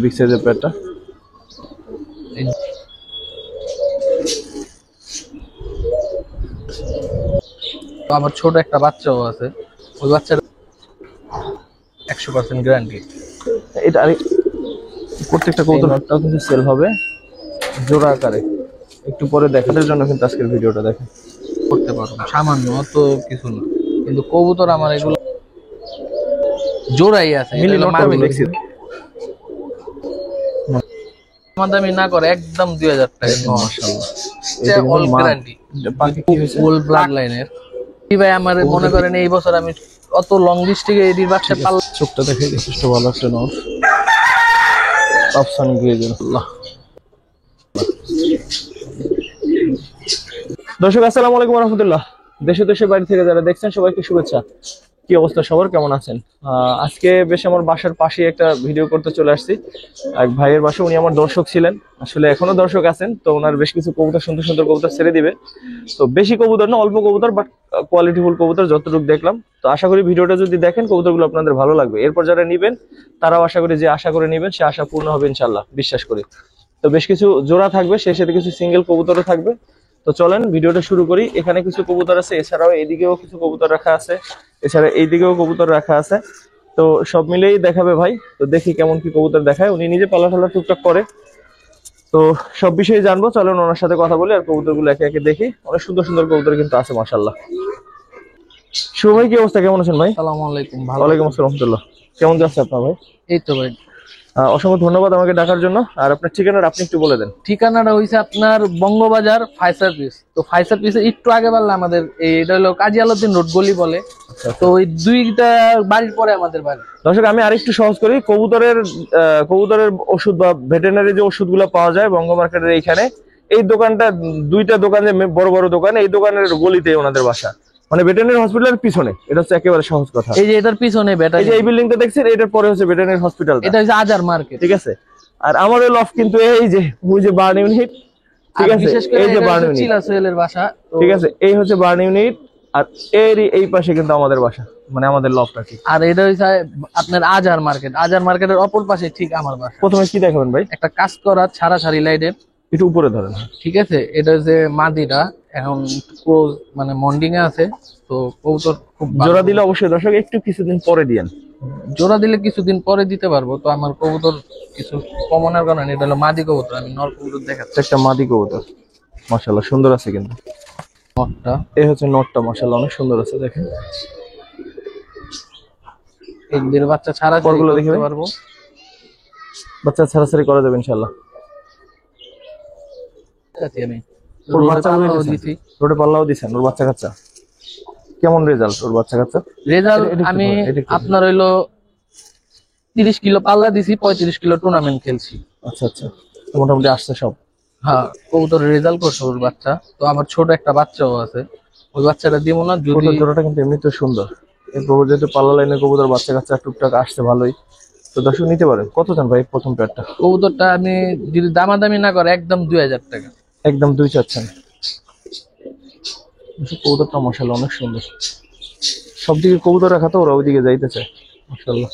Big সাইজের পেয়ারটা। আমার ছোট একটা বাচ্চাও আছে, ওই বাচ্চাটা 100% গ্যারান্টি। এটা আরে প্রত্যেকটা কবুতরটাও কিন্তু সেল হবে জোড়া আকারে। একটু পরে দেখানোর জন্য কিন্তু আজকের ভিডিওটা দেখেন। করতে পারবো সামান্য, তো কিছু না, কিন্তু কবুতর আমার এগুলো জোড়াই আছে। আমি দেখছি দামি না করে একদম 2000 টাকা। মাশাআল্লাহ, অল গ্যারান্টি, ফুল ব্লাড লাইনের। ভাই আমার মনে করেন এই বছর আমি অত লং ডিস্ট্রিক্টে এডির বাচ্চা পাল। চোখটা দেখে যথেষ্ট ভালো একটা নর, অপশন গ্রেজের। দর্শক আসসালামু আলাইকুম ওয়া রাহমাতুল্লাহ। দেশে দেশে বাইরে থেকে যারা দেখছেন সবাইকে শুভেচ্ছা। কি অবস্থা সবার, কেমন আছেন? আজকে বেশ আমার বাসার পাশে একটা ভিডিও করতে চলে আসছি। এক ভাইয়ের বাসা, উনি আমার দর্শক ছিলেন, আসলে এখনো দর্শক আছেন। তো ওনার বেশ কিছু কবুতর, সুন্দর সুন্দর কবুতর ছেড়ে দিবে। তো বেশি কবুতর না, অল্প কবুতর, বাট কোয়ালিটিফুল কবুতর যতটুকু দেখলাম। তো আশা করি ভিডিওটা যদি দেখেন কবুতরগুলো আপনাদের ভালো লাগবে। এরপর যারা নিবেন তারাও আশা করি যে আশা করে নিবেন সে আশা পূর্ণ হবে ইনশাল্লাহ, বিশ্বাস করি। তো বেশ কিছু জোড়া থাকবে, সেই সাথে কিছু সিঙ্গেল কবুতরও থাকবে। তো চলেন ভিডিওটা শুরু করি। এখানে কিছু কবুতর আছে, এছাড়াও এইদিকেও কিছু কবুতর রাখা আছে, এছাড়া এইদিকেও কবুতর রাখা আছে। তো সব মিলেই দেখাবে ভাই। তো দেখি কেমন কি কবুতর দেখায়, উনি নিজে পালা ঠালা টুকটাক করে। তো সব বিষয়ে জানবো, চলেন ওনার সাথে কথা বলি আর কবুতরগুলো একে একে দেখি। অনেক সুন্দর সুন্দর কবুতর কিন্তু আছে মাশাআল্লাহ। শুভ ভাই, কি অবস্থা, কেমন আছেন ভাই? আসসালামু আলাইকুম। ভালো। ওয়ালাইকুম আসসালাম রাহমাতুল্লাহ। কেমন যাচ্ছে আপনার ভাই? এই তো ভাই, অসংখ্য ধন্যবাদ আমাকে ডাকার জন্য। আর আপনার ঠিকানাটা আপনি একটু বলে দেন। ঠিকানাটা হইছে আপনার বঙ্গবাজার ফাইসার পিস। তো ফাইসার পিসে একটু আগে বললে আমাদের এটা হলো কাজী আলাউদ্দিন রোড গলি বলে। তো ওই দুইটা বাড়ির পরে আমাদের বাড়ি। দর্শক আমি আরেকটু সহজ করি, কবুতরের ওষুধ বা ভেটেরিনারি যে ওষুধগুলো পাওয়া যায় বঙ্গ মার্কেটের এইখানে, এই দোকানটা দুইটা দোকানে, বড় বড় দোকান, এই দোকানের গলিতে ওনাদের বাসা, মানে ভেটেরিনারি হসপিটালের পিছনে। এটা হচ্ছে একেবারে সহজ কথা। এই যে এটার পিছনে এই যে এই বিল্ডিংটা দেখছেন, এটার পরে হচ্ছে ভেটেরিনারি হসপিটাল, এটা হচ্ছে আজার মার্কেট, ঠিক আছে। আর আমার ওই লফট কিন্তু এই যে ওই যে বার্ন ইউনিট, ঠিক আছে, এই যে বার্ন ইউনিট চিলাসেলের বাসা, ঠিক আছে, এই হচ্ছে বার্ন ইউনিট। আর এই পাশে কিন্তু আমাদের বাসা, মানে আমাদের লফট আর কি। আর এটা হচ্ছে আপনার আজার মার্কেট, আজার মার্কেটের অপর পাশে ঠিক আমার বাসা। প্রথমে কি দেখাবেন ভাই? একটা কাজ করা ছাড়া ছাড়ি লাইটের, একটু উপরে ধরেন, ঠিক আছে। এটা যে মাদিটা এখন ক্লোজ মানে মন্ডিং এ আছে। তো কবুতর খুব জোড়া দিলে অবশ্যই দর্শক একটু কিছুদিন পরে দিয়েন। জোড়া দিলে কিছুদিন পরে দিতে পারবো। তো আমার কবুতর কিছু কমনের কারণে এটা হলো মাদি কবুতর, আমি নর কবুতর দেখাচ্ছি। একটা মাদি কবুতর মাশাআল্লাহ সুন্দর আছে, কিন্তু নরটা এই হচ্ছে নটটা মাশাআল্লাহ অনেক সুন্দর আছে। দেখেন এদের বাচ্চা ছাড়া পরগুলো দেখতে পারবো, বাচ্চা ছাড়াছাড়ি করা যাবে ইনশাআল্লাহ। আমি ওর বাচ্চা দিছি, রোডে পাল্লাও দিছেন। ওর বাচ্চা কাচ্চা কেমন রেজাল্ট? ওর বাচ্চা কাচ্চা রেজাল্ট আমি আপনার হইলো 30 কিলো পাল্লা দিছি, 35 কিলো টুর্নামেন্ট খেলছি। আচ্ছা আচ্ছা, মোটামুটি আসছে সব। হ্যাঁ, কবুতর রেজাল্ট করছে ওর বাচ্চা। তো আমার ছোট একটা বাচ্চাও আছে, ওই বাচ্চাটা দিব না যদি। জোড়াটা কিন্তু এমনিতে সুন্দর। এরপর যেহেতু পাল্লা লাইনের কবুতর, বাচ্চা কাচ্চা টুকটাক আসছে ভালোই। তো দর্শক নিতে পারেন। কত চান ভাই প্রথম পেয়ারটা? কবুতরটা আমি যদি দামাদামি না করে একদম 2000 টাকা। একদম 2 চাচ্ছেন? কবুতরটা মাশাআল্লাহ অনেক সুন্দর। সবদিকে কবুতর রাখা তো ওরা ওইদিকে যাইতেছে মাশাআল্লাহ।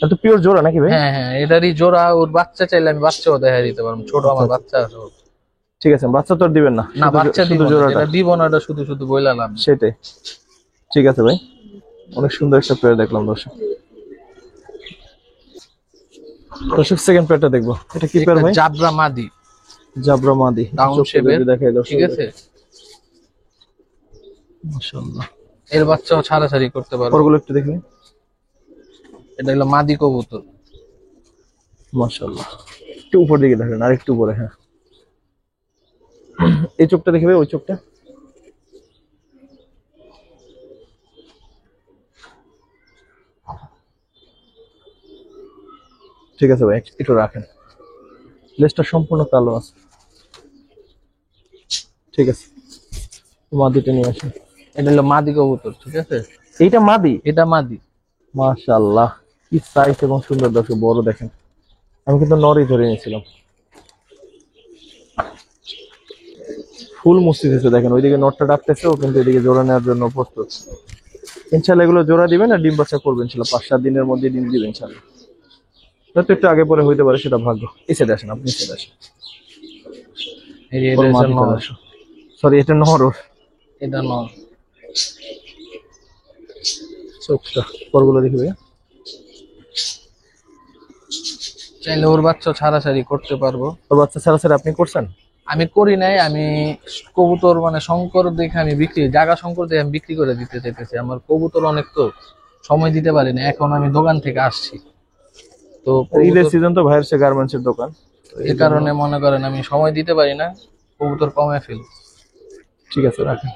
এটা পিওর জোড়া নাকি ভাই? হ্যাঁ হ্যাঁ, এটারই জোড়া। ওর বাচ্চা চাইলে আমি বাচ্চাও দেখা দিতে পারবো, ছোট আমার বাচ্চা আছে। ঠিক আছে, বাচ্চা তো আর দিবেন না? না, বাচ্চা দিব না, এটা দিব না, এটা শুধু শুধু বইলাম সেটাই। ঠিক আছে ভাই, অনেক সুন্দর একটা পেয়ার দেখলাম দর্শক। সেকেন্ড পেয়ারটা দেখবো। এটা কি পেয়ার ভাই? জাবরা মাদি। জাবরা মাদি ডাউন শেপের দেখাই দর্শক, ঠিক আছে। মাশাআল্লাহ এর বাচ্চাও ছাড়াছাড়ি করতে পারবো। পরগুলো একটু দেখি। এটা হলো মাদি কবুতর মাশাআল্লাহ। একটু উপর দিকে দেখেন, আর একটু উপরে। হ্যাঁ, এই চোখটা দেখবে, ওই চোখটা। ঠিক আছে ভাই, একটু রাখেন। লেজটা সম্পূর্ণ কালো আছে। ঠিক আছে, মাদিটা নিয়ে আসেন। এটা হলো মাদি কবুতর, ঠিক আছে। এইটা মাদি? এটা মাদি। মাশাআল্লাহ, কি সাইজ এবং সুন্দর দর্শক, বড় দেখেন। আমি কিন্তু নরই ধরে নিয়েছিলাম। ফুল মসজিদ দেখেন, ওইদিকে নটটা ডাকতেছে, ও কিন্তু এদিকে জোড়া নেওয়ার জন্য প্রস্তুত। ইনশাআল্লাহ এগুলো জোড়া দিবেন আর ডিম বাচ্চা করবেন ইনশাআল্লাহ। 5-7 দিনের মধ্যে ডিম দিবেন ইনশাআল্লাহ। হয়তো একটু আগে পরে হইতে পারে, সেটা ভাগ্য। এই সাইডে আসেন, আপনি সাইডে আসেন। এই যে এটা হচ্ছে নর। সরি, এটা নহর। এটা নর। চোখটা পরগুলো দেখি ভাইয়া। চাইলে ওর বাচ্চা ছাড়াছাড়ি করতে পারবো। ওর বাচ্চা ছাড়া ছাড়া আপনি করছেন? আমি করি নাই, আমি কবুতর মানে শঙ্কর দেখে আমি বিক্রি, জায়গা শঙ্কর দেখে আমি বিক্রি করে দিতে চাইতেছি। আমার কবুতর অনেক, তো সময় দিতে পারি না। এখন আমি দোকান থেকে আসছি, তো ঈদের সিজন তো, ভাইয়ের সে গার্মেন্টসের দোকান, এ কারণে মনে করেন আমি সময় দিতে পারি না, কবুতর কমে ফেল। ঠিক আছে, রাখেন।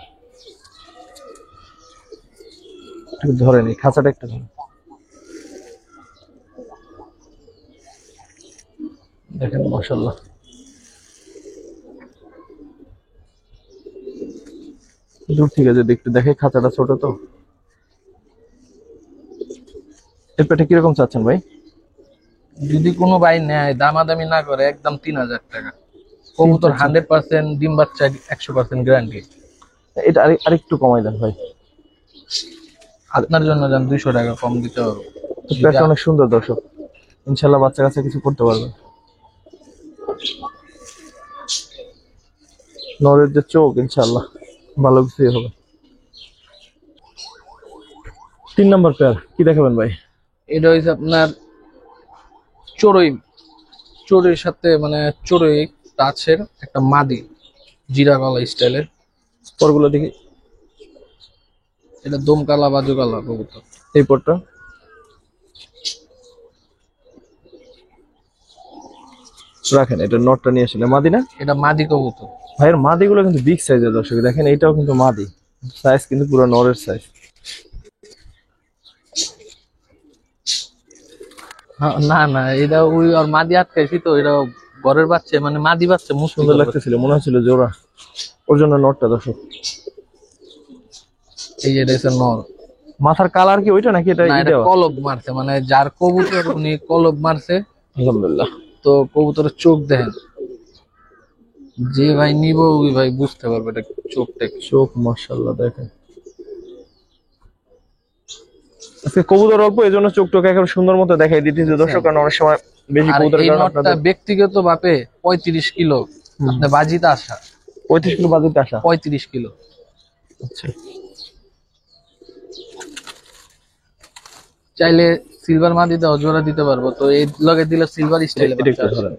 একটু ধরেন, এই খাঁচাটা একটু ধরেন। দেখেন মাশাআল্লাহ, দূর থেকে যদি একটু দেখে, খাঁচাটা ছোট তো। এর পেটে কিরকম চাচ্ছেন ভাই? যদি কোনো ভাই নেয়, দামাদামি না করে, একদম 3000 টাকা। কবুতর 100% ডিম বাচ্চা, 100% গ্যারান্টি। এটা আরেকটু কমাই দেন ভাই। আপনার জন্য যান 200 টাকা কম দিতে হবে। পেটটা অনেক সুন্দর দর্শক, ইনশাল্লাহ বাচ্চা কাছে কিছু করতে পারবেন। নরের যে চোখ, ইনশাল্লাহ ভালো কিছুই হবে। 3 নাম্বার পেয়ার কি দেখাবেন ভাই? এটা হচ্ছে আপনার চড়ুই, চড়ুইয়ের সাথে মানে চড়ুই টাচের একটা মাদি, জিরা গলা স্টাইলের। পরগুলো দেখি। এটা দম কালা বাজু কালা কবুতর। এই পরটা রাখেন, এটা নটটা নিয়ে আসলে মাদি না? এটা মাদি কবুতর। ভাইয়ের মাদিগুলো কিন্তু বিগ সাইজের দর্শক, দেখেন এটাও কিন্তু মাদি, সাইজ কিন্তু পুরো নরের সাইজ। না না, এটা ওই আর মাদি আটকাইছি তো, এটা ঘরের বাচ্চা মানে মাদি বাচ্চা মুখ সুন্দর লাগতেছিল, মনে হচ্ছিল জোড়া, ওর জন্য নটটা দর্শক। এই যে এটা হচ্ছে নর। মাথার কালার কি ওইটা নাকি এটা? না, এটা কলব মারছে, মানে যার কবুতর উনি কলব মারছে। আলহামদুলিল্লাহ। তো কবুতরের চোখ দেখেন, যে ভাই নিব ওই ভাই বুঝতে পারবে এটা চোখটা। চোখ মাশাআল্লাহ দেখেন। আজকে কবুতর অল্প, এই জন্য চোখ টোক একেবারে সুন্দর মতো দেখাই দিতেছে দর্শক, কারণ অনেক সময় বেশি আর কবুতরের এই কারণে নটটা আপনাদের ব্যক্তিগত ভাবে 35 কিলো, আপনার বাজিতে আসা 35 কিলো বাজেটে আসা। 35 কিলো। আচ্ছা, চাইলে সিলভার মাদি দাও, জোড়া দিতে পারবো। তো এই লগে দিলে সিলভার স্টাইলে এটা একটু ধরেন।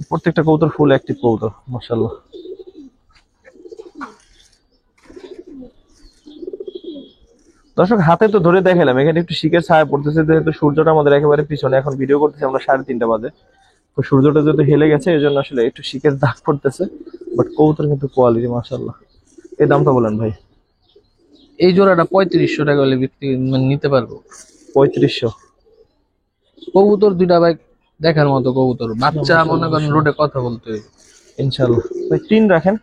প্রত্যেকটা কবুতর ফুল অ্যাক্টিভ কবুতর মাশাআল্লাহ। দর্শক হাতে তো ধরে দেখালাম, এখানে একটু শীতের ছায়া পড়তেছে, যেহেতু সূর্যটা আমাদের একেবারে পিছনে, এখন ভিডিও করতেছি আমরা 3:30 বাজে, তো সূর্যটা যেহেতু হেলে গেছে এই জন্য আসলে একটু শীতের দাগ পড়তেছে, বাট কবুতর কিন্তু কোয়ালিটি মাশাআল্লাহ। এই দামটা বলেন ভাই। এই জোড়াটা 3500 টাকা হলে বিক্রি মানে নিতে পারবো। 3500? কবুতর দুইটা ভাই দেখার মতো কবুতর, বাচ্চা মনে করেন রোডে কথা বলতে হবে। ইনশাআল্লাহ ভাই। 3 রাখেন।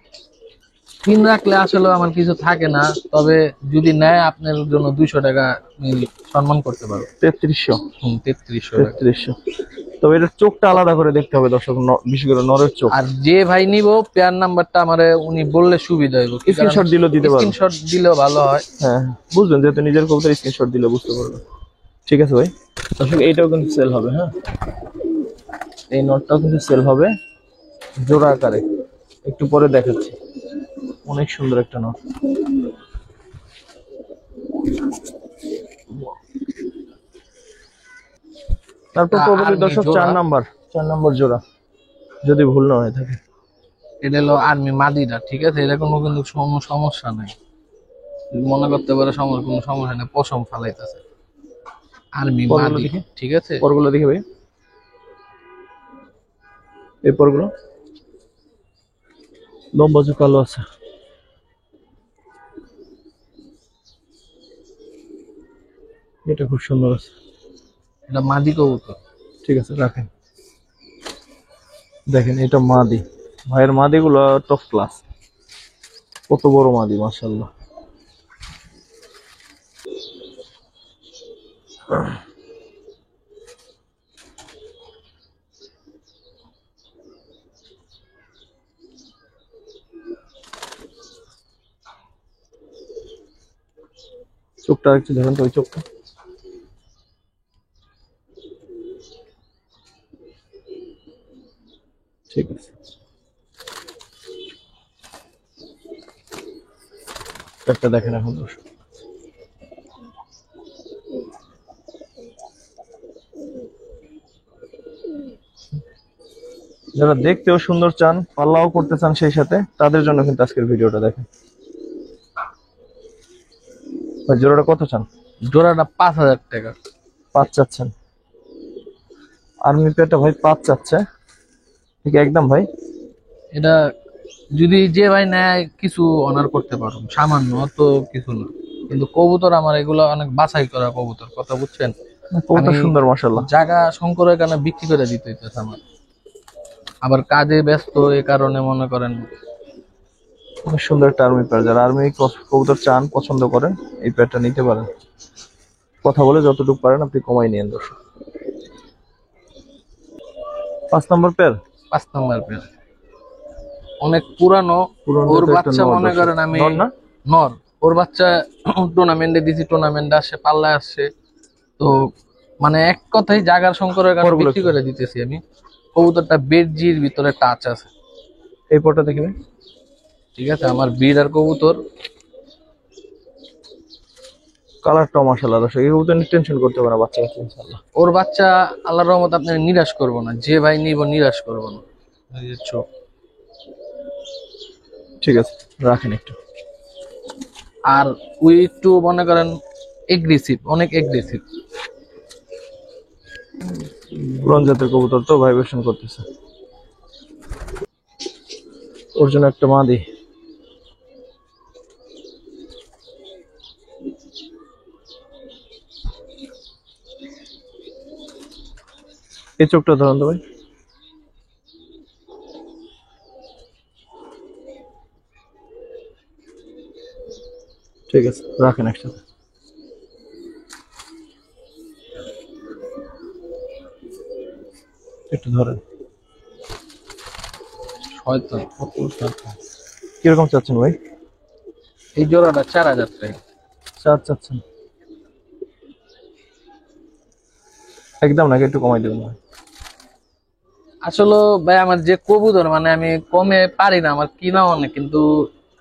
3 রাখলে আসলে আমার কিছু থাকে না, তবে যদি নেয় আপনার জন্য 200 টাকা আমি সম্মান করতে পারবো। 3300? 3300 টাকা। 3300। তবে এটার চোখটা আলাদা করে দেখতে হবে দর্শক, বিশেষ করে নরের চোখ। আর যে ভাই নিব পেয়ার নাম্বারটা আমারে উনি বললে সুবিধা হইব। স্ক্রিনশট দিলেও দিতে পারবেন। স্ক্রিনশট দিলেও ভালো হয়। হ্যাঁ, বুঝবেন যেহেতু নিজের কবুতর, স্ক্রিনশট দিলে বুঝতে পারবেন। ঠিক আছে ভাই। দর্শক এইটাও কিন্তু সেল হবে, হ্যাঁ এই নটটাও কিন্তু সেল হবে জোড়া আকারে, একটু পরে দেখাচ্ছি। অনেক সুন্দর একটা নট। তারপর প্রবাবলি দর্শক 4 নাম্বার জোড়া, যদি ভুল না হয়ে থাকে। এটা হলো আর্মি মাদিটা, ঠিক আছে? এটা কোনো কিন্তু সমস্যা নাই, মনে করতে পারে কোনো সমস্যা নেই, পশম ফালাইতেছে। আর্মি মাদি, ঠিক আছে? পরগুলো দেখে ভাই, এই পরগুলো লম্বা যে কালো আছে, এটা খুব সুন্দর আছে। এটা মাদি কবুতর। ঠিক আছে, রাখেন। দেখেন এটা মাদি, ভাইয়ের মাদি গুলো টপ ক্লাস, কত বড় মাদি মাশাআল্লাহ। চোখটা চোখটা একটু ধরেন তো, ওই চোখটা। ঠিক আছে, একটা দেখেন এখন দর্শক। যারা দেখতেও সুন্দর চান, পাল্লাও করতে চান সেই সাথে, তাদের জন্য কিন্তু আজকের ভিডিওটা দেখেন। ভাই জোড়াটা কত চান? জোড়াটা 5,000 টাকা। 5 চাচ্ছেন? আর্মি পেয়ারটা ভাই 5 চাচ্ছে, ঠিক একদম ভাই। এটা যদি যে ভাই নেয় কিছু অনার করতে পারো, সামান্য, তো কিছু না। কিন্তু কবুতর আমার এগুলো অনেক বাছাই করা কবুতর, কথা বুঝছেন? কবুতর সুন্দর মাশাআল্লাহ। জায়গা শঙ্করের কারণে বিক্রি করে দিতে হইতেছে আমার, আবার কাজে ব্যস্ত, এই কারণে মনে করেন। অনেক সুন্দর একটা আর্মি পেয়ার, যারা আর্মি কবুতর চান, পছন্দ করেন, এই পেয়ারটা নিতে পারেন। কথা বলে যতটুকু পারেন আপনি কমাই নিয়েন দর্শক। 5 নম্বর পেয়ার। 5 নম্বর পেয়ার অনেক পুরানো। ওর বাচ্চা মনে করেন আমি নর, ওর বাচ্চা টুর্নামেন্টে দিছি, টুর্নামেন্টে আসছে, পাল্লায় আসছে। তো মানে এক কথাই জাগার শঙ্করের কাছে বিক্রি করে দিতেছি আমি। কবুতরটা বেডজির ভিতরে টাচ আছে। এই পটটা দেখবে, ঠিক আছে, আমার বিড় আর কবুতর। কালারটা মাশাআল্লাহ দর্শক, এই কবুতর নিয়ে টেনশন করতে হবে না, বাচ্চা আছে ইনশাআল্লাহ। ওর বাচ্চা আল্লাহর রহমত আপনি নিরাশ করবো না, যে ভাই নিব নিরাশ করবো না। চোখ ঠিক আছে, রাখেন একটু। আর ওই একটু মনে করেন এগ্রেসিভ, অনেক এগ্রেসিভ। পুরান জাতের কবুতর তো ভাইব্রেশন করতেছে। ওর জন্য একটা মাদি। এই চোখটা ধরুন তো ভাই। ঠিক আছে, রাখেন একসাথে। একটু ধরেন। হয়তো কিরকম চাচ্ছেন ভাই? এই জোড়াটা 4,000 টাকা। 4 চাচ্ছেন একদম, নাকি একটু কমাই দেবেন ভাই? আসলে ভাই আমার যে কবুতর, মানে আমি কমে পারি না, আমার কিনা অনেক, কিন্তু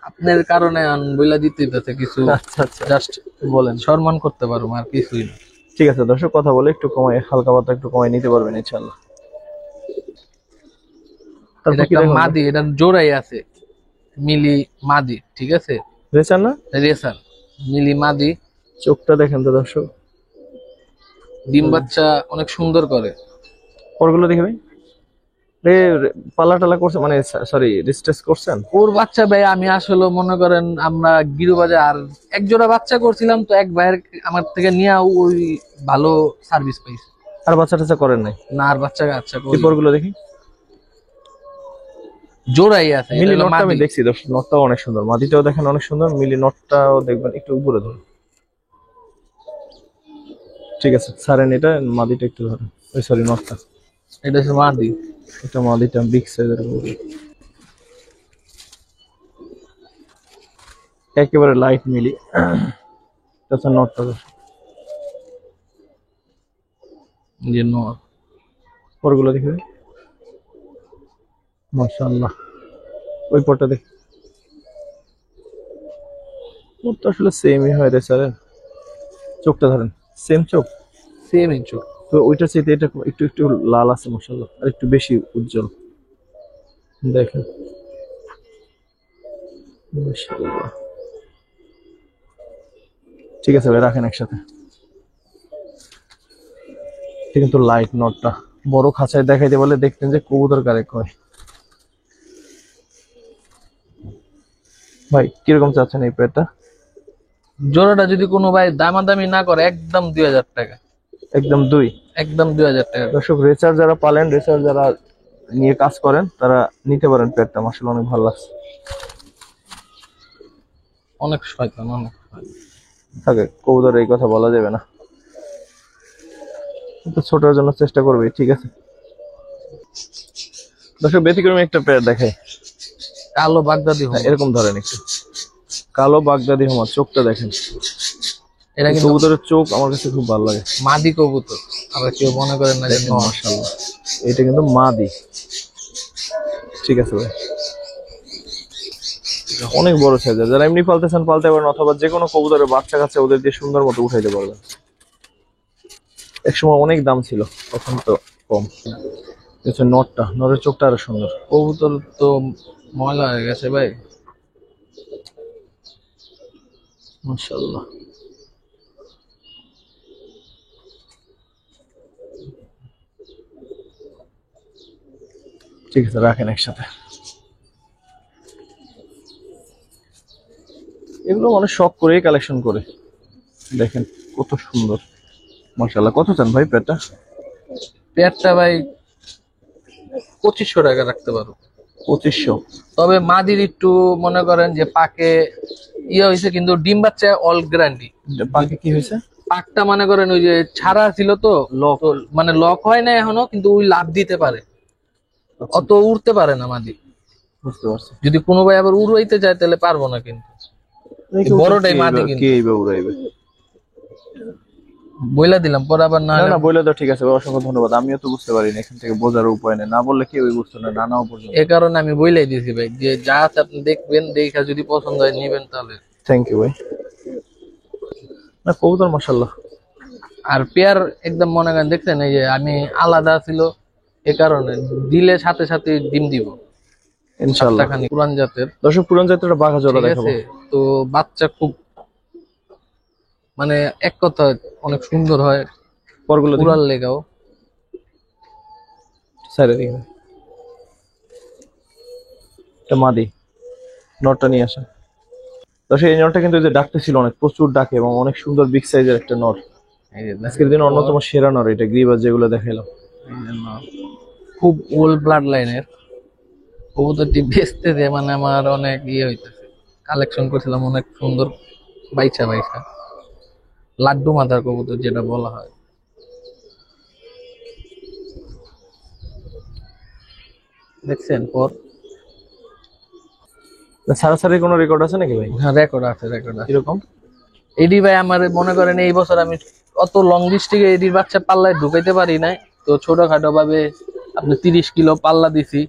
আপনার কারণে বইলা দিতে হইতেছে কিছু। আচ্ছা আচ্ছা, জাস্ট বলেন। সম্মান করতে পারবো, আর কিছুই না। ঠিক আছে দর্শক, কথা বলে একটু কমাই, হালকা পাতলা একটু কমাই নিতে পারবেন ইনশাআল্লাহ। এটা একটা মাদি, এটা জোড়াই আছে, মিলি মাদি, ঠিক আছে। রেসার না? রেসার মিলি মাদি। চোখটা দেখেন তো দর্শক, ডিম বাচ্চা অনেক সুন্দর করে। পরগুলো দেখে ভাই। পালা টালা করছে মানে, সরি রিস্টেস করছেন? ওর বাচ্চা ভাই আমি আসলে মনে করেন আমরা গিরুবাজে আর এক জোড়া বাচ্চা করছিলাম, তো এক ভাইয়ের আমার থেকে নিয়ে ওই ভালো সার্ভিস পাইছে। আর বাচ্চা টাচ্চা করেন নাই? না, আর বাচ্চা কাচ্চা এই পরগুলো দেখি, জোড়াই আছে। মিলি নটটা আমি দেখছি দর্শক, নটটাও অনেক সুন্দর, মাদিটাও দেখেন অনেক সুন্দর, মিলি নটটাও দেখবেন, একটু উপরে ধরুন। ঠিক আছে, ছাড়েন এটা, মাদিটা একটু ধরেন, ওই সরি নটটা। এটা হচ্ছে মাদি। এটা মাদিটা বিগ সাইজের, একেবারে লাইট মিলি। এটা নটটা যে নর। পরগুলো দেখবে, মাশাআল্লাহ। ওই পরটা দেখ, ওর তো আসলে সেমই হয় রে স্যার। চোখটা ধরেন, সেম চোখ, সেম চোখ। তো ওইটার চাইতে এটা একটু একটু লাল আছে মাশাআল্লাহ, আর একটু বেশি উজ্জ্বল দেখেন মাশাআল্লাহ। ঠিক আছে ভাই, রাখেন একসাথে। কিন্তু লাইট নটটা বড় খাঁচায় দেখাইতে বলে দেখতেন যে কবুতর কারে কয়। ভাই কিরকম চাচ্ছেন এই পেয়ারটা? জোড়াটা যদি কোনো ভাই দামাদামি না করে, একদম 2,000 টাকা। একদম 2? একদম 2,000 টাকা। দর্শক, রেসার যারা পালেন, রেসার যারা নিয়ে কাজ করেন, তারা নিতে পারেন পেয়ারটা, মাশাআল্লাহ অনেক ভালো লাগছে। অনেক শয়তান, অনেক থাকে কবুতর, এই কথা বলা যাবে না, কিন্তু ছোটার জন্য চেষ্টা করবে। ঠিক আছে দর্শক, ব্যতিক্রমী একটা পেয়ার দেখাই, কালো বাগদাদি। এরকম ধরেন একটু, কালো বাগদাদি হোমা, চোখটা দেখেন এটা কিন্তু কবুতরের চোখ আমার কাছে খুব ভালো লাগে। মাদি কবুতর, আবার কেউ মনে করেন না যে নর। মাশাআল্লাহ, এটা কিন্তু মাদি। ঠিক আছে ভাই, অনেক বড় সাইজের। যারা এমনি পালতেছেন পালতে পারেন, অথবা যে কোনো কবুতরের বাচ্চা কাছে ওদের দিয়ে সুন্দর মতো উঠাইতে পারবেন। একসময় অনেক দাম ছিল, এখন তো কম। হচ্ছে নরটা, নরের চোখটা আরো সুন্দর। কবুতর তো ময়লা হয়ে গেছে ভাই। মাশাআল্লাহ, ঠিক আছে রাখেন একসাথে। এগুলো মানুষ শখ করেই কালেকশন করে। দেখেন কত সুন্দর, মাশাআল্লাহ। কত চান ভাই পেটটা? পেয়ারটা ভাই 2500 টাকা রাখতে পারো। 2500? তবে মাদির একটু মনে করেন যে পাকে ইয়ে হয়েছে, কিন্তু ডিম বাচ্চা অল গ্যারান্টি। পাকে কি হয়েছে? পাকটা মনে করেন ওই যে ছাড়া ছিল তো লক, মানে লক হয় না এখনো, কিন্তু ওই লাভ দিতে পারে, অত উড়তে পারে না মাদি। বুঝতে পারছি। যদি কোনো ভাই আবার উড়াইতে চায় তাহলে পারবো না, কিন্তু বড়টাই মাদি। কিন্তু কে এইভাবে উড়াইবে? বইলা দিলাম পরে আবার না। না না, বলে দাও, ঠিক আছে ভাই, অসংখ্য ধন্যবাদ। আমিও তো বুঝতে পারি না, এখান থেকে বোঝার উপায় নেই, না বললে কেউই বুঝতো না, নানাও পর্যন্ত। এ কারণে আমি বইলাই দিয়েছি ভাই, যে যা আছে আপনি দেখবেন, দেখা যদি পছন্দ হয় নিবেন তাহলে। থ্যাংক ইউ ভাই। না কবুতর মাশাআল্লাহ। আর পেয়ার একদম মনে করেন দেখছেন, এই যে আমি আলাদা ছিল, এ কারণে দিলে সাথে সাথে ডিম দিব ইনশাআল্লাহ। খানি পুরান জাতের। দর্শক, পুরান জাতের বাঘা জোড়া ঠিক দেখাবো। আছে, তো বাচ্চা খুব মানে এক কথা অনেক সুন্দর হয়, পরগুলো পুরাল লেগাও। সাইডে দিকে এটা মাদি, নটটা নিয়ে আসা। দর্শক, এই নটটা কিন্তু এই যে ডাকতেছিল অনেক, প্রচুর ডাকে এবং অনেক সুন্দর বিগ সাইজের একটা নট। এই যে আজকের দিন অন্যতম সেরা নর এটা, গ্রিবাজ যেগুলো দেখাইলাম। খুব ওল্ড ব্লাড লাইনের কবুতরটি বেচতে যে মানে আমার অনেক ইয়ে হইতেছে। কালেকশন করছিলাম অনেক সুন্দর, বাইচা বাইচা লাড্ডু মাথার কবুতর যেটা বলা হয়। দেখছেন পর সারাসারি কোনো রেকর্ড আছে নাকি ভাই? হ্যাঁ, রেকর্ড আছে, রেকর্ড আছে। এরকম এডি ভাই আমার মনে করেন এই বছর আমি অত লং ডিস্ট্রিক্টে এডির বাচ্চা পাল্লায় ঢুকাইতে পারি নাই, তো ছোটখাটো ভাবে আপনি 30 কিলো পাল্লা দিছি।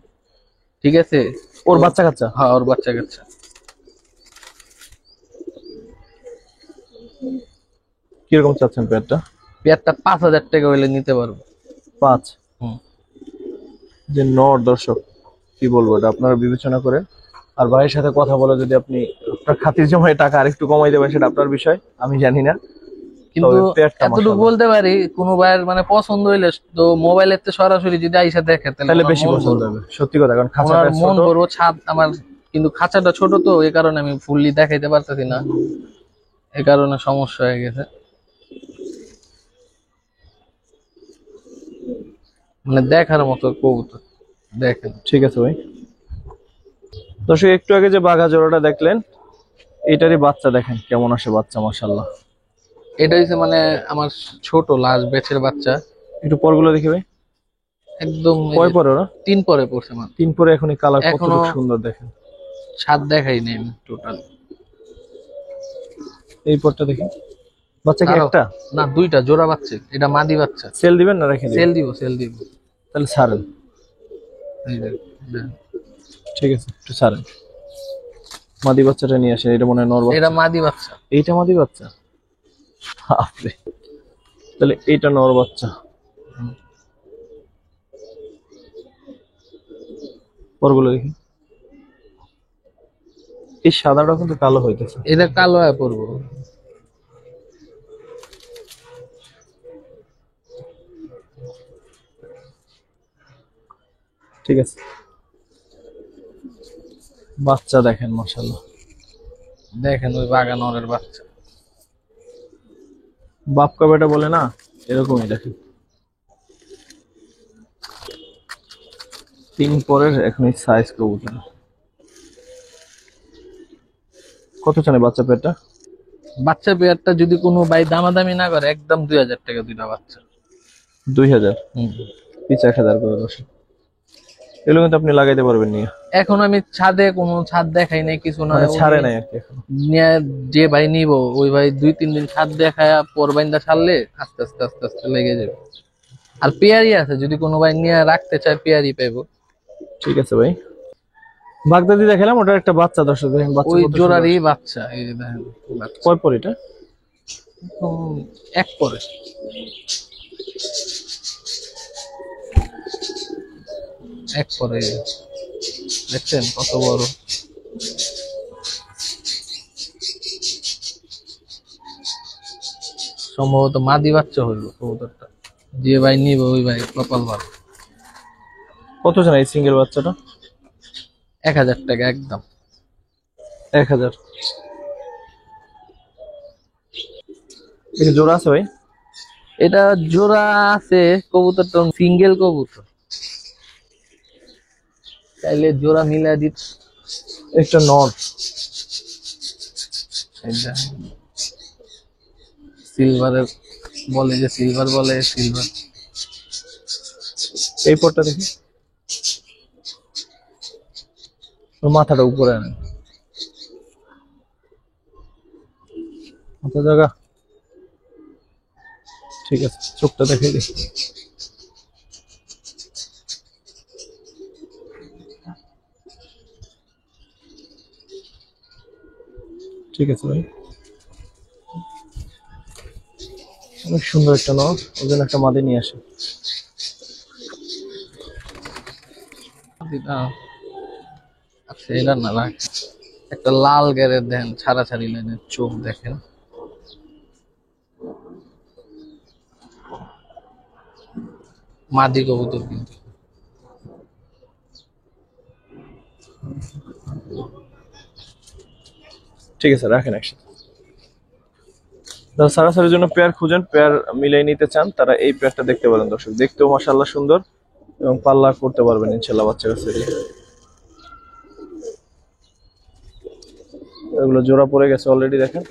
ঠিক আছে, ওর বাচ্চা কাচ্চা? হ্যাঁ, ওর বাচ্চা কাচ্চা। কিরকম চাচ্ছেন পেয়ারটা? পেয়ারটা 5000 টাকা হইলে নিতে পারবো। 5? হুম। যে নর, দর্শক কি বলবো, এটা আপনারা বিবেচনা করেন। আর ভাইয়ের সাথে কথা বলে যদি আপনি আপনার খাতির জমায় টাকা আরেকটু কমাই দেবেন, সেটা আপনার বিষয়, আমি জানি না। কিন্তু তবে পেয়ারটা এতটুকু মাশাআল্লাহ। বলতে পারি, কোন ভাইয়ের মানে পছন্দ হইলে তো মোবাইলের তো সরাসরি যদি আইসা দেখে তাহলে ওনার বেশি মন পছন্দ ভরবে। হবে, সত্যি কথা। কারণ ওনার খাঁচাটা মন ছোট। ভরবো ছাদ আমার, কিন্তু খাঁচাটা ছোট, তো এই কারণে আমি ফুললি দেখাইতে পারতেছি না, এই কারণে সমস্যা হয়ে গেছে। মানে দেখার মতো কবুতর, দেখেন। ঠিক আছে ভাই। দর্শক, একটু আগে যে বাঘা জোড়াটা দেখলেন, এটারই বাচ্চা দেখেন কেমন আসে বাচ্চা, মাশাআল্লাহ। এটা হচ্ছে মানে আমার ছোট লাস্ট ব্যাচের বাচ্চা। একটু পরগুলো দেখি ভাই। একদম কয় পরে ওরা? 3 পরে পড়ছে মানে। 3 পরে, এখনই কালার কত এখনো সুন্দর দেখেন। 7 দেখাই নেই টোটাল। এই পরটা দেখি, বাচ্চা কি আরো- একটা? না, 2টা জোড়া বাচ্চা, এটা মাদি বাচ্চা। সেল দিবেন না রেখে দিবেন? সেল দিব, সেল দিব। তাহলে ছাড়েন। এই যে, হ্যাঁ। ঠিক আছে, একটু ছাড়েন। মাদি বাচ্চাটা নিয়ে আসেন, এটা মনে হয় নর বাচ্চা। এটা মাদি বাচ্চা। এইটা মাদি বাচ্চা? বাপরে, তাহলে এইটা নর বাচ্চা। পরগুলো দেখি। এই সাদাটা কিন্তু কালো হইতেছে। এটা কালো হয়ে পড়বো। ঠিক আছে, বাচ্চা দেখেন মাশাআল্লাহ। দেখেন ওই বাগান নরের বাচ্চা। বাপ কা বেটা বলে না, এরকমই দেখেন। 3 পরের এখনই সাইজ কবুতর। কত চানে বাচ্চা পেটটা? বাচ্চা পেয়ারটা যদি কোনো ভাই দামাদামি না করে, একদম 2000 টাকা 2টা বাচ্চা। 2000? হুম। পিছ 1000 করে দর্শক। এগুলো কিন্তু আপনি লাগাইতে পারবেন নিয়ে, এখন আমি ছাদে কোনো ছাদ দেখাই নাই, কিছু না, মানে ছাড়ে নাই আর কি এখন। নিয়ে যে ভাই নিব ওই ভাই 2-3 দিন ছাদ দেখায় পর বাইন্দা ছাড়লে আস্তে আস্তে আস্তে আস্তে লেগে যাবে। আর পেয়ারি আছে, যদি কোনো ভাই নিয়ে রাখতে চায় পেয়ারি পাইবো। ঠিক আছে ভাই, বাগদাদি দেখালাম, ওটার একটা বাচ্চা, দর্শক দেখেন বাচ্চা ওই কত সুন্দর। জোড়ারই বাচ্চা, এই যে দেখেন বাচ্চা। কয় পর এটা? এক পরে এক পরে দেখছেন কত বড়। সম্ভবত মাদি বাচ্চা হইলো কবুতরটা, যে ভাই নিব ওই ভাই কপাল ভালো। কত জানা এই সিঙ্গেল বাচ্চাটা? 1000 টাকা একদম। 1000। এটা জোড়া আছে ভাই? এটা জোড়া আছে, কবুতরটা সিঙ্গেল কবুতর, চাইলে জোড়া মিলা দিত। একটা নর, সিলভারের বলে, যে সিলভার বলে, সিলভার। এই পরটা দেখি, ওর মাথাটা উপরে আনে, মাথা জায়গা ঠিক আছে, চোখটা দেখে দিই। ঠিক আছে ভাই, অনেক সুন্দর একটা নর, ওই জন্য একটা মাদি নিয়ে আসে। আচ্ছা এটা না রাখ, একটা লাল গেরের দেন, ছাড়াছাড়ি লাইনের চোখ দেখেন, মাদি কবুতর কিন্তু। ঠিক আছে রাখেন একসাথে। যারা সারাসারির জন্য পেয়ার খুঁজেন, পেয়ার মিলাই নিতে চান, তারা এই পেয়ারটা দেখতে পারেন দর্শক, দেখতেও মাশাআল্লাহ সুন্দর এবং পাল্লা করতে পারবেন ইনশাআল্লাহ বাচ্চা কাছে। এগুলো জোড়া পড়ে গেছে অলরেডি, দেখেন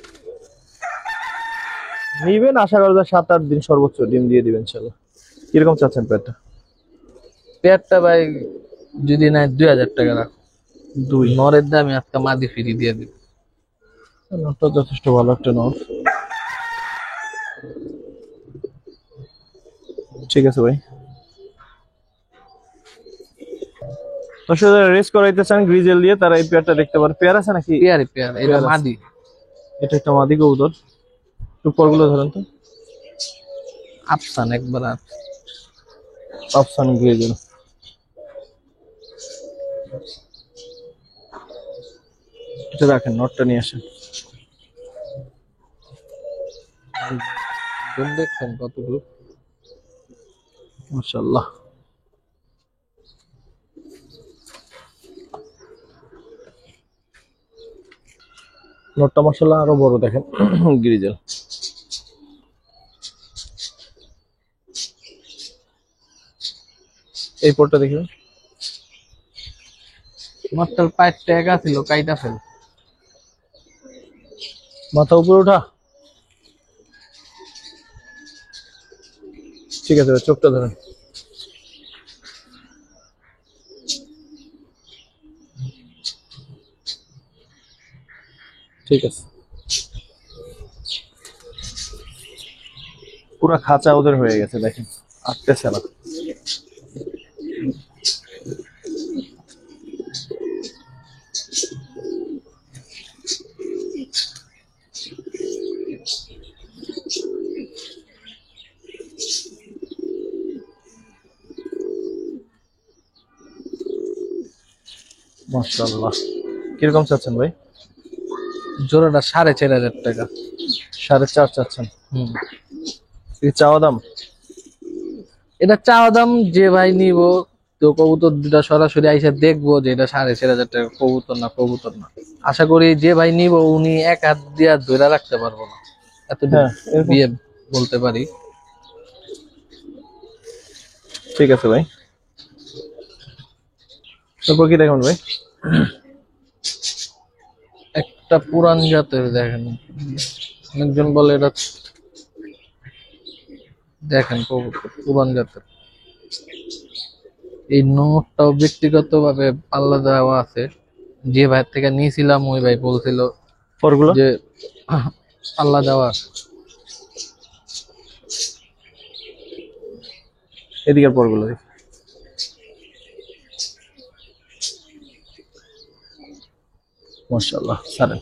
নিবেন, আশা করা যায় 7-8 দিন সর্বোচ্চ ডিম দিয়ে দিবেন ইনশাআল্লাহ। কিরকম চাচ্ছেন পেয়ারটা? পেয়ারটা ভাই যদি নাই 2000 টাকা রাখো, 2। নরের দামে আজকে মাদি ফ্রি দিয়ে দিব। নটটা যথেষ্ট ভালো একটা নট। ঠিক আছে ভাই, দর্শক যারা রেস করাইতে চান গ্রিজেল দিয়ে, তারা এই পেয়ারটা দেখতে পারেন। পেয়ার আছে নাকি? পেয়ারে পেয়ার, এটা পেয়ার আছে। মাদি। এটা একটা মাদি কবুতর, একটু পরগুলো ধরেন তো। আফসান একবার আফসান গ্রিজেল, এটা রাখেন, নটটা নিয়ে আসেন। দেখছেন কতটুকু মাশাআল্লাহ, নটটা মাশাআল্লাহ আরো বড়, দেখেন গ্রিজেল। এই পরটা দেখবেন, মাত্র 5 টাকা ছিল, কাইটা ফেল। মাথা উপরে ওঠা। ঠিক আছে ভাই, চোখটা ধরেন। ঠিক আছে, পুরা খাঁচা ওদের হয়ে গেছে, দেখেন আটতেছে না। মাশাআল্লাহ, কিরকম চাচ্ছেন ভাই? জোড়াটা 4500 টাকা। 4.5 চাচ্ছেন? হুম, এই চাওয়া দাম? এটা চাওয়া দাম, যে ভাই নিব তো কবুতর দুটা সরাসরি আইসা দেখবো যে এটা 4500 টাকা কবুতর না কবুতর না। আশা করি যে ভাই নিব উনি এক হাত দিয়া ধরে রাখতে পারবো না, এত হ্যাঁ, এরকম। বিয়ে বলতে পারি। ঠিক আছে ভাই, তারপর কি দেখুন ভাই? একটা পুরান জাতের দেখেন, অনেকজন বলে এটা, দেখেন কবুতর পুরান জাতের। এই নোটটাও ব্যক্তিগত ভাবে পাল্লা দেওয়া আছে, যে ভাই থেকে নিয়েছিলাম ওই ভাই বলছিল পরগুলো যে পাল্লা দেওয়া আছে। এদিকের পরগুলো দেখি। মাশাআল্লাহ সারেন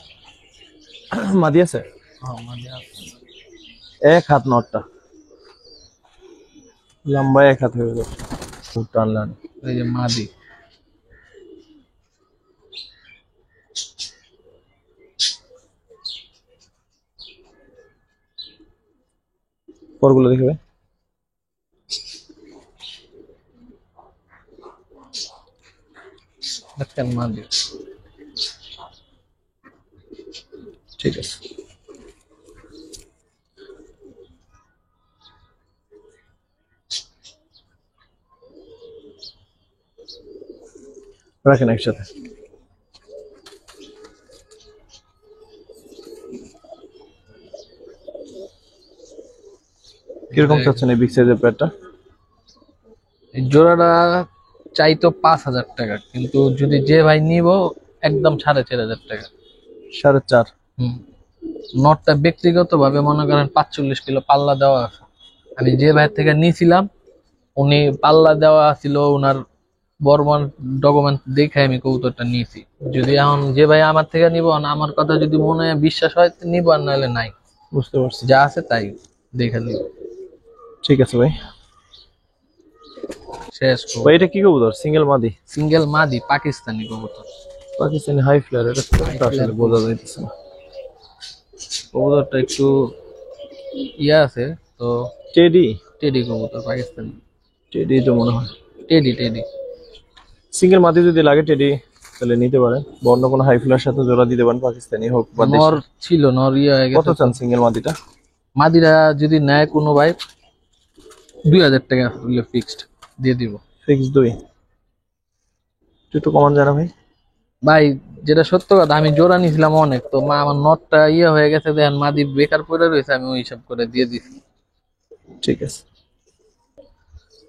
মাদি আছে এক হাত নটটা লম্বা এক হাত হয়ে গেল টানলেন। এই যে মাদি পরগুলো দেখবে দেখেন, মাদি ঠিক আছে। রাখেন একসাথে। কিরকম চাচ্ছেন এই বিগ সাইজের প্যাডটা? এই জোড়াটা চাইতো 5,000 টাকা, কিন্তু যদি যে ভাই নিব একদম 4,500 টাকা। 4.5। নটটা ব্যক্তিগত ভাবে মনে করেন 45 কিলো পাল্লা দেওয়া আছে। আমি যে ভাইয়ের থেকে নিয়েছিলাম উনি পাল্লা দেওয়া ছিল, ওনার বর্মান ডকুমেন্ট দেখে আমি কবুতরটা নিয়েছি। যদি এখন যে ভাই আমার থেকে নিব, আমার কথা যদি মনে হয় বিশ্বাস হয় নিব, আর নাহলে নাই। বুঝতে পারছি, যা আছে তাই দেখে নিব। ঠিক আছে ভাই। শেষ ভাই এটা কি কবুতর? সিঙ্গেল মাদি? সিঙ্গেল মাদি পাকিস্তানি কবুতর। Pakistani high flyer. এটা তো আসলে বোঝা যাইতেছে না। কবুতরটা একটু ইয়ে আছে তো। টেডি? টেডি কবুতর পাকিস্তানি। টেডি তো মনে হয়। টেডি টেডি সিঙ্গেল মাদি যদি লাগে টেডি তাহলে নিতে পারেন, বর্ণ কোনো হাই ফ্লায়ার সাথে জোড়া দিতে পারেন, পাকিস্তানি হোক বা দেশি। নর ছিল, নর ইয়ে হয়ে কত গেছে। চান সিঙ্গেল মাদিটা? মাদিরা যদি নেয় কোনো ভাই 2,000 টাকা ফিক্সড দিয়ে দিব। ফিক্স 2? একটু কমান যায় না ভাই? ভাই যেটা সত্য কথা, আমি জোড়া নিয়েছিলাম অনেক, তো মা আমার নটটা ইয়ে হয়ে গেছে, দেখেন মাদি বেকার পড়ে রয়েছে, আমি ওই হিসাব করে দিয়ে দিছি। ঠিক আছে।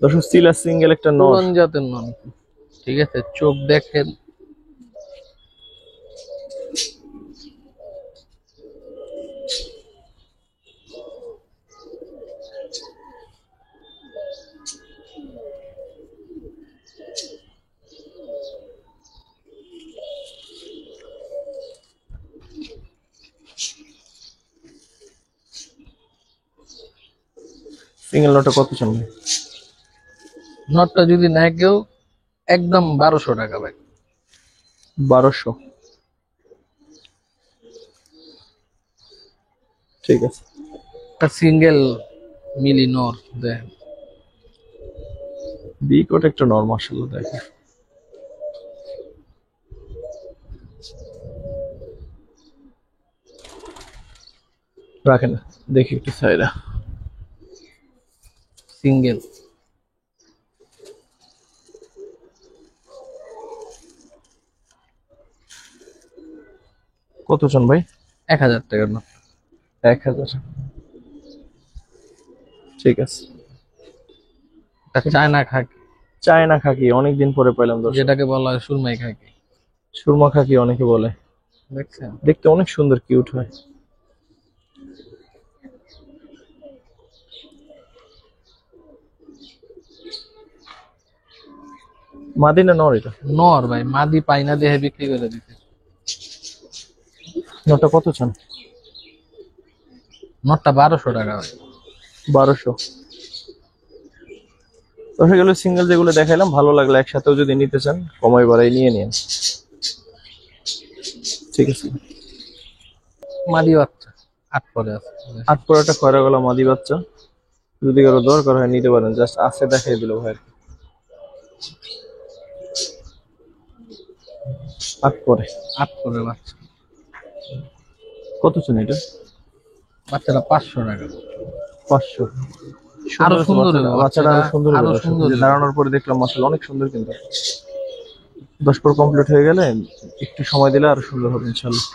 দর্শক সিলা সিঙ্গেল একটা নর, পুরন জাতের নন। ঠিক আছে, চোখ দেখেন। সিঙ্গেল নটটা কত চান ভাই? নটটা যদি নেয় কেউ একদম 1,200 টাকা ভাই। 1200? ঠিক আছে। সিঙ্গেল মিলি নর দেখেন। বি কোট একটা নর, মাশাআল্লাহ দেখেন। রাখেন দেখি একটু সাইডা। সিঙ্গেল কত চান ভাই? 1,000 টাকার নট। 1000? ঠিক আছে। চায়না খাকি, চায়না খাকি অনেকদিন পরে পেলাম দর্শক। যেটাকে বলা হয় সুরমাই খাকি। সুরমা খাকি অনেকে বলে। দেখছেন দেখতে অনেক সুন্দর, কিউট হয়। মাদি না নর এটা? নর ভাই, মাদি পাই না দেহে বিক্রি করে দিতে। নটা কত চান? নটটা 1,200 টাকা ভাই। 1200? দর্শক এগুলো সিঙ্গেল যেগুলো দেখাইলাম, ভালো লাগলে একসাথেও যদি নিতে চান কমাই বাড়াই নিয়ে নিন। ঠিক আছে। মাদি বাচ্চা 8 পরে আছে। 8 পরাটা খয়রা গলা মাদি বাচ্চা, যদি কারো দরকার হয় নিতে পারেন, জাস্ট আছে দেখাই দিল ভাই। 8 পরে? 8 পরে বাচ্চা। কত চান এটা? বাচ্চাটা 500 টাকা। 500? আরো সুন্দর হবে বাচ্চাটা, আরো সুন্দর আরো হবে। সুন্দর হবে। দাঁড়ানোর পরে দেখলাম মাশাআল্লাহ অনেক সুন্দর, কিন্তু 10 পর কমপ্লিট হয়ে গেলে একটু সময় দিলে আরো সুন্দর হবে ইনশাআল্লাহ।